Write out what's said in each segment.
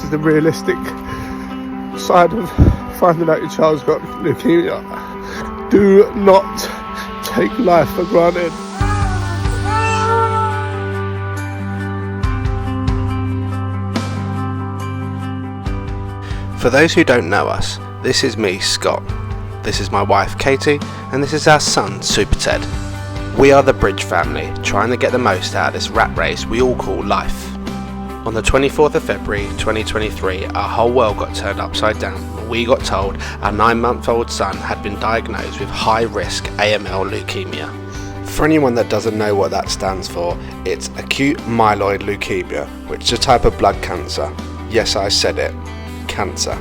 is the realistic side of finding out your child's got leukemia. Do not take life for granted. For those who don't know us, this is me, Scott. This is my wife, Katie, and this is our son, Super Ted. We are the Bridge family, trying to get the most out of this rat race we all call life. On the 24th of February 2023, our whole world got turned upside down when we got told our 9-month-old son had been diagnosed with high-risk AML leukemia. For anyone that doesn't know what that stands for, it's acute myeloid leukemia, which is a type of blood cancer. Yes, I said it. Cancer.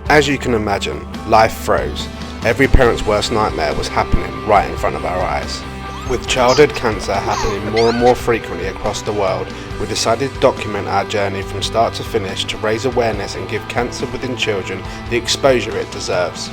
As you can imagine, life froze. Every parent's worst nightmare was happening right in front of our eyes. With childhood cancer happening more and more frequently across the world, we decided to document our journey from start to finish to raise awareness and give cancer within children the exposure it deserves.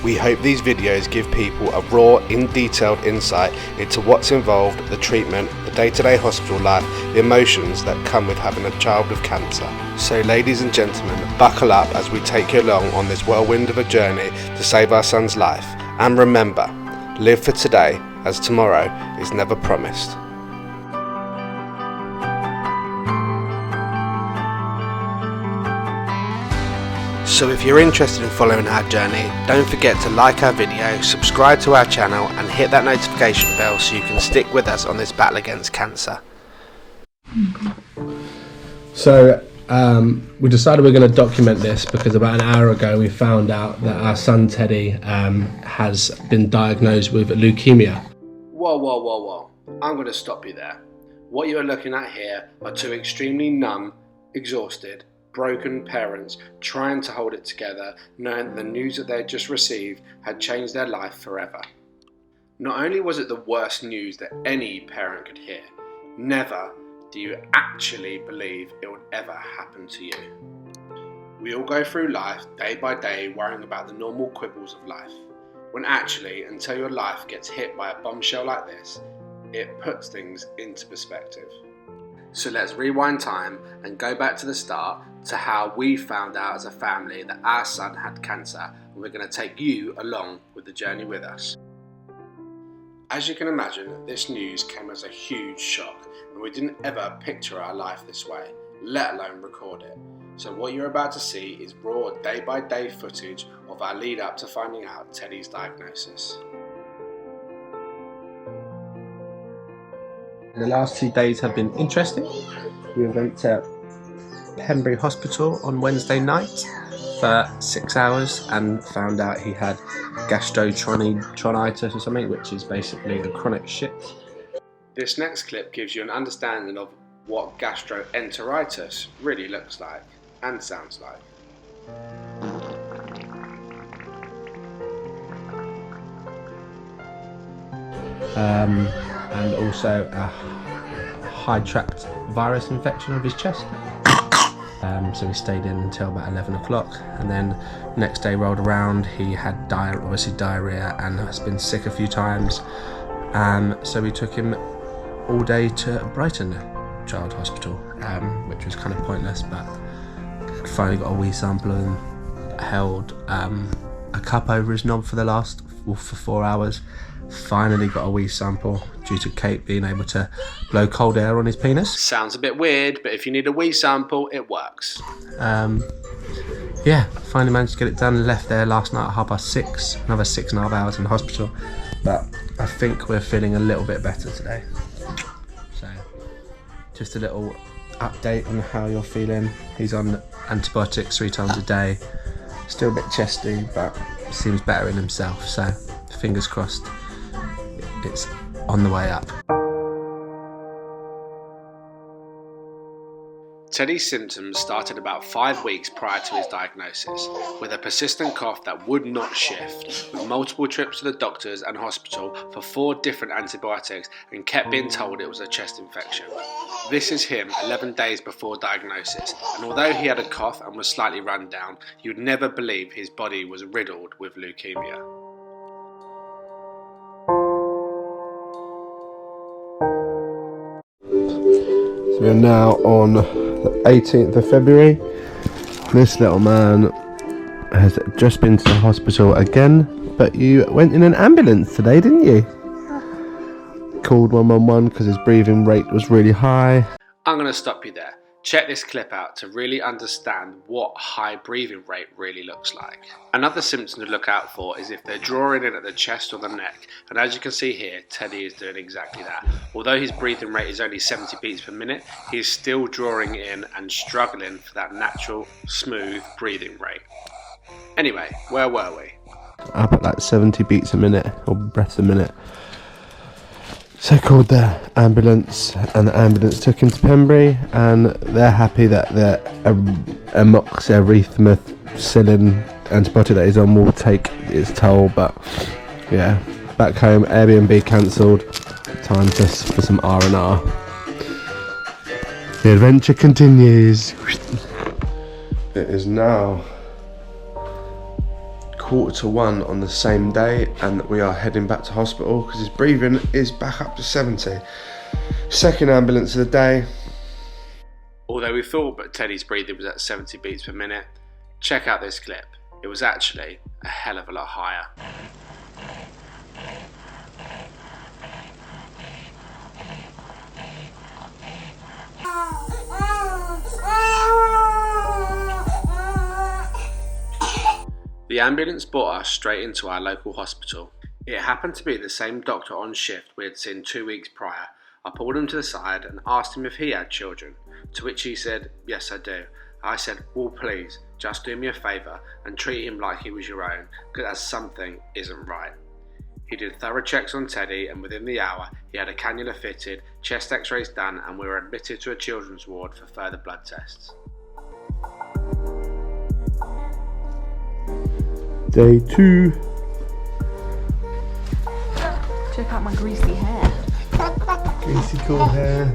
We hope these videos give people a raw, in-detailed insight into what's involved, the treatment, the day-to-day hospital life, the emotions that come with having a child with cancer. So ladies and gentlemen, buckle up as we take you along on this whirlwind of a journey to save our son's life. And remember, live for today, as tomorrow is never promised. So if you're interested in following our journey, don't forget to like our video, subscribe to our channel and hit that notification bell so you can stick with us on this battle against cancer. So we decided we're going to document this because about an hour ago we found out that our son Teddy has been diagnosed with leukemia. Whoa. I'm going to stop you there. What you are looking at here are two extremely numb, exhausted, broken parents trying to hold it together, knowing that the news that they had just received had changed their life forever. Not only was it the worst news that any parent could hear, never do you actually believe it would ever happen to you. We all go through life day by day worrying about the normal quibbles of life, when actually, until your life gets hit by a bombshell like this, it puts things into perspective. So let's rewind time and go back to the start to how we found out as a family that our son had cancer, and we're going to take you along with the journey with us. As you can imagine, this news came as a huge shock, and we didn't ever picture our life this way, let alone record it. So what you're about to see is raw day-by-day footage of our lead up to finding out Teddy's diagnosis. The last 2 days have been interesting. We went to Febuary Hospital on Wednesday night for 6 hours and found out he had gastroenteritis or something, which is basically a chronic shit. This next clip gives you an understanding of what gastroenteritis really looks like and sounds like. And also a high tract virus infection of his chest. So we stayed in until about 11 o'clock, and then next day rolled around, he had diarrhea and has been sick a few times. So we took him all day to Brighton Child Hospital, which was kind of pointless, but finally got a wee sample of him, held a cup over his knob for 4 hours. Finally got a wee sample due to Kate being able to blow cold air on his penis. Sounds a bit weird, but if you need a wee sample, it works. Yeah, finally managed to get it done. Left there last night at 6:30, another 6.5 hours in hospital. But I think we're feeling a little bit better today. So, just a little update on how you're feeling. He's on antibiotics 3 times a day. Still a bit chesty, but seems better in himself. So, fingers crossed. It's on the way up. Teddy's symptoms started about 5 weeks prior to his diagnosis, with a persistent cough that would not shift, with multiple trips to the doctors and hospital for 4 different antibiotics, and kept being told it was a chest infection. This is him 11 days before diagnosis, and although he had a cough and was slightly run down, you'd never believe his body was riddled with leukemia. We are now on the 18th of February. This little man has just been to the hospital again, but you went in an ambulance today, didn't you? Called 111 because his breathing rate was really high. I'm going to stop you there. Check this clip out to really understand what high breathing rate really looks like. Another symptom to look out for is if they're drawing in at the chest or the neck, and as you can see here, Teddy is doing exactly that. Although his breathing rate is only 70 beats per minute, he is still drawing in and struggling for that natural, smooth breathing rate. Anyway, where were we? Up at like 70 beats a minute, or breaths a minute. So called the ambulance, and the ambulance took him to Febuary, and they're happy that the amoxicillin antibiotic that he's on will take its toll. But yeah, back home, Airbnb cancelled. Time for some R&R. The adventure continues. It is now 1:45 on the same day, and we are heading back to hospital because his breathing is back up to 70. Second ambulance of the day. Although we thought that Teddy's breathing was at 70 beats per minute, check out this clip. It was actually a hell of a lot higher. The ambulance brought us straight into our local hospital. It happened to be the same doctor on shift we had seen 2 weeks prior. I pulled him to the side and asked him if he had children, to which he said, "Yes, I do." I said, "Well, please, just do me a favour and treat him like he was your own, because something isn't right." He did thorough checks on Teddy, and within the hour he had a cannula fitted, chest x-rays done, and we were admitted to a children's ward for further blood tests. Day 2. Check out my greasy hair. Greasy cool hair.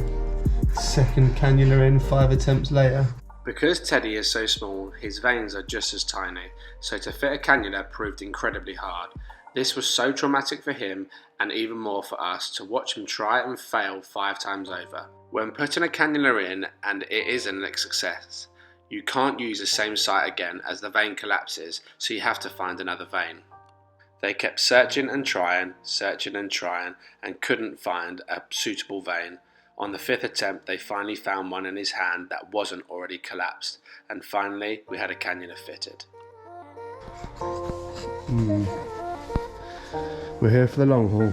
Second cannula in, 5 attempts later. Because Teddy is so small, his veins are just as tiny, so to fit a cannula proved incredibly hard. This was so traumatic for him, and even more for us, to watch him try and fail 5 times over. When putting a cannula in, and it isn't a success, you can't use the same site again as the vein collapses, so you have to find another vein. They kept searching and trying, and couldn't find a suitable vein. On the 5th attempt, they finally found one in his hand that wasn't already collapsed, and finally we had a cannula fitted. We're here for the long haul.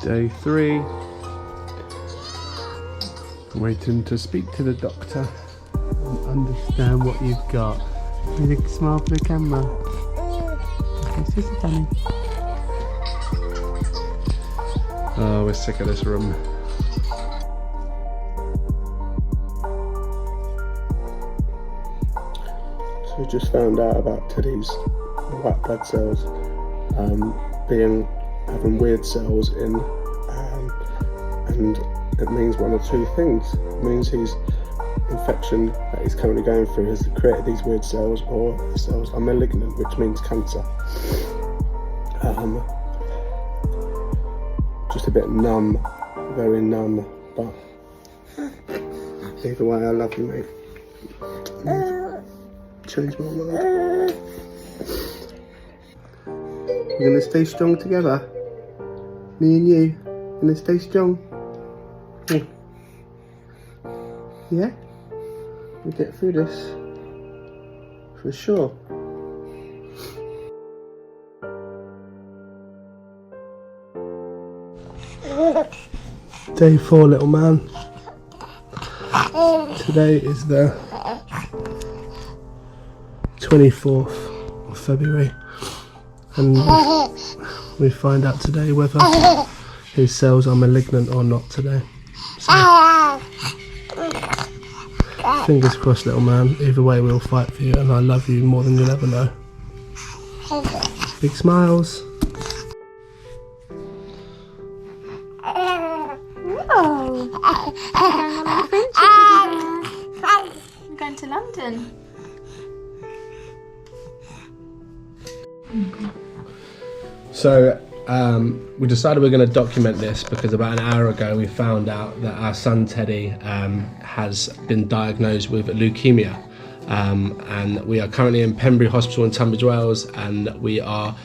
Day 3. Waiting to speak to the doctor and understand what you've got. You smile for the camera. Okay, sit down. Oh, we're sick of this room. So we just found out about Teddy's white blood cells having weird cells in, and it means one of 2 things. It means his infection that he's currently going through has created these weird cells, or the cells are malignant, which means cancer. Just a bit numb, very numb, but either way, I love you, mate. Change my world. We're gonna stay strong together. Me and you, gonna stay strong. Yeah? We'll get through this. For sure. Day 4, little man. Today is the 24th of February, and we find out today whether his cells are malignant or not today. So, fingers crossed, little man. Either way, we'll fight for you, and I love you more than you'll ever know. Big smiles. I'm going to London. So we decided we're going to document this because about an hour ago we found out that our son Teddy has been diagnosed with leukaemia, and we are currently in Febuary Hospital in Tunbridge Wells, and we are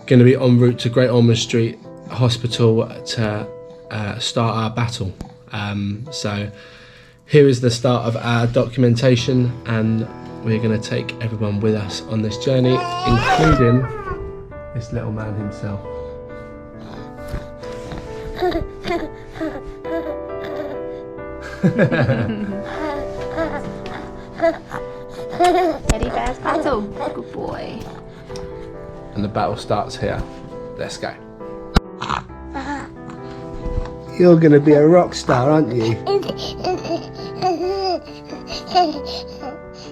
going to be en route to Great Ormond Street Hospital to start our battle. So here is the start of our documentation, and we're going to take everyone with us on this journey, including this little man himself. Teddy bear's battle. Good boy. And the battle starts here. Let's go. You're going to be a rock star, aren't you?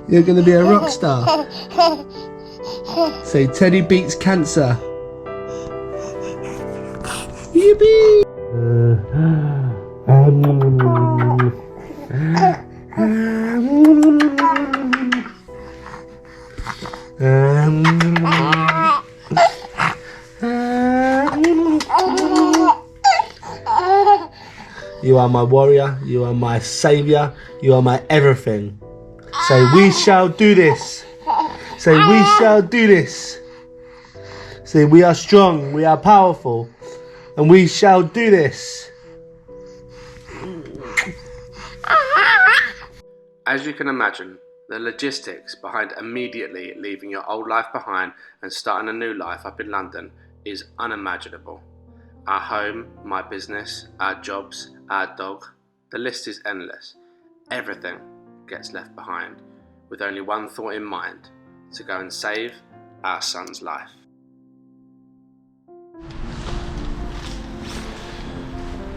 You're going to be a rock star. So Teddy beats cancer. Yippee! You are my warrior, you are my saviour, you are my everything. Say, we shall do this. Say, we shall do this. Say, we are strong, we are powerful, and we shall do this. As you can imagine, the logistics behind immediately leaving your old life behind and starting a new life up in London is unimaginable. Our home, my business, our jobs, our dog, the list is endless. Everything gets left behind with only one thought in mind: to go and save our son's life.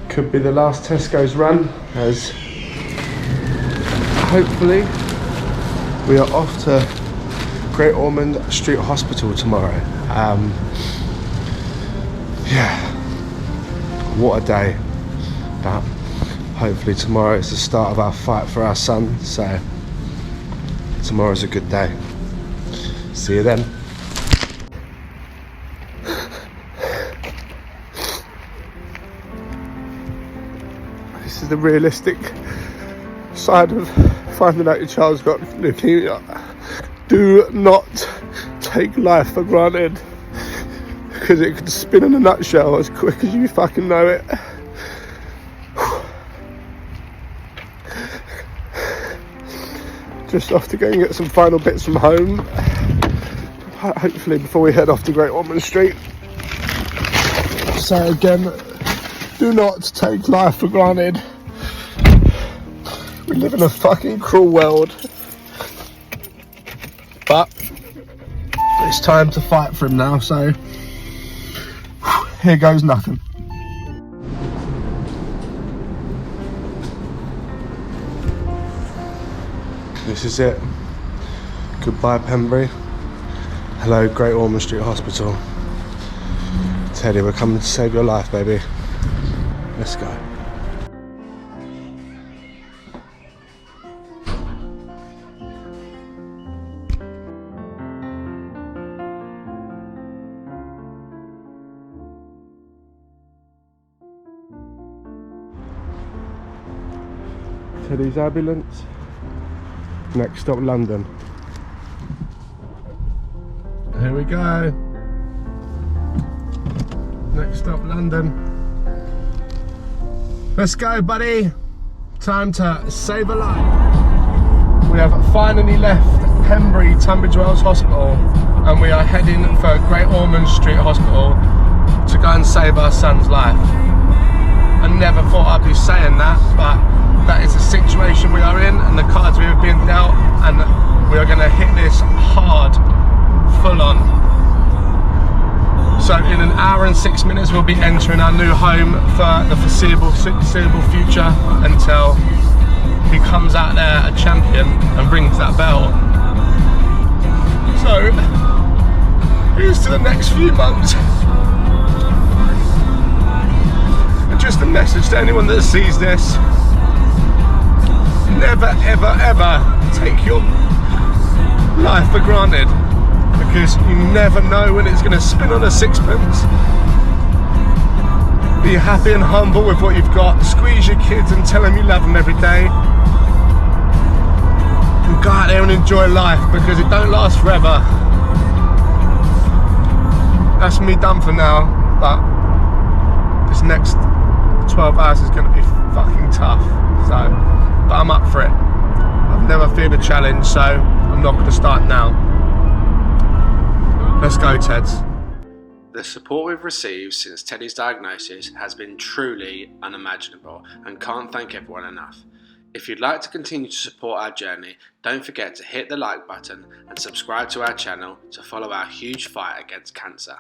Could be the last Tesco's run, as hopefully we are off to Great Ormond Street Hospital tomorrow. Yeah, what a day. But hopefully tomorrow is the start of our fight for our son, so tomorrow's a good day. See you then. This is the realistic side of finding out your child's got leukemia. Do not take life for granted, because it could spin in a nutshell as quick as you fucking know it. Just off to go and get some final bits from home, hopefully before we head off to Great Ormond Street. So again, do not take life for granted. We live in a fucking cruel world, but it's time to fight for him now, so here goes nothing. This is it. Goodbye, Febuary. Hello, Great Ormond Street Hospital. Teddy, we're coming to save your life, baby. Let's go. Teddy's ambulance. Next stop, London. Here we go. Next stop, London. Let's go, buddy. Time to save a life. We have finally left Febuary Tunbridge Wells Hospital, and we are heading for Great Ormond Street Hospital to go and save our son's life. I never thought I'd be saying that, but that is the situation we are in and the cards we have been dealt, and we are going to hit this hard, full on. So in an hour and 6 minutes we'll be entering our new home for the foreseeable future, until he comes out there a champion and rings that bell. So here's to the next few months. And just a message to anyone that sees this: never ever ever take your life for granted, because you never know when it's going to spin on a sixpence. Be happy and humble with what you've got. Squeeze your kids and tell them you love them every day. And go out there and enjoy life, because it don't last forever. That's me done for now, but this next 12 hours is going to be fucking tough. So, but I'm up for it. I've never feared a challenge, so I'm not going to start now. Let's go, Teds. The support we've received since Teddy's diagnosis has been truly unimaginable, and can't thank everyone enough. If you'd like to continue to support our journey, don't forget to hit the like button and subscribe to our channel to follow our huge fight against cancer.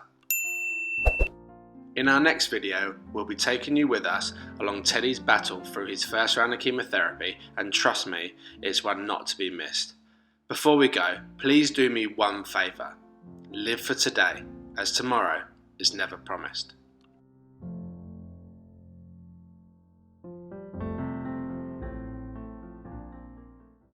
In our next video, we'll be taking you with us along Teddy's battle through his first round of chemotherapy, and trust me, it's one not to be missed. Before we go, please do me one favour. Live for today, as tomorrow is never promised.